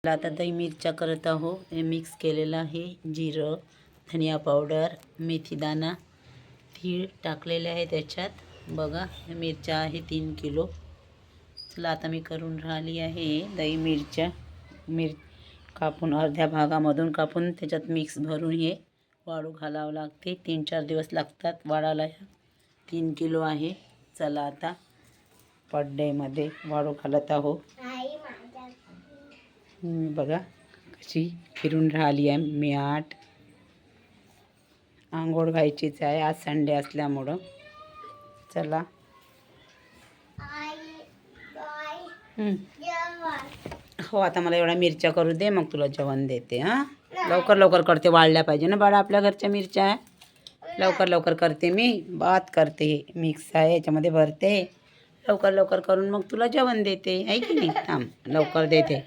आता दही मिरच्या करत आहो. हे मिक्स केलेलं आहे. जिरं, धनिया पावडर, मेथीदाणा, तीळ टाकलेले आहे त्याच्यात. बघा मिरच्या आहे 3 किलो. चला आता मी करून राहिली आहे दही मिरच्या. कापून अर्ध्या भागामधून कापून त्याच्यात मिक्स भरून हे वाळू घालावं लागते. 3-4 दिवस लागतात वाळायला. 3 किलो आहे. चला आता पड्डेमध्ये वाळू घालत आहो. बघा कशी फिरून राहिली आहे. मी आंघोळ घायचीच आहे आज संडे असल्यामुळं. चला हो आता मला एवढ्या मिरच्या करू दे, मग तुला जेवण देते. हां लवकर लवकर करते, वाळल्या पाहिजे ना बाळा आपल्या घरच्या मिरच्या आहे. लवकर लवकर करते मी. बात करते मिक्स आहे याच्यामध्ये भरते. लवकर लवकर करून मग तुला जेवण देते आहे की नाही. थांब लवकर देते.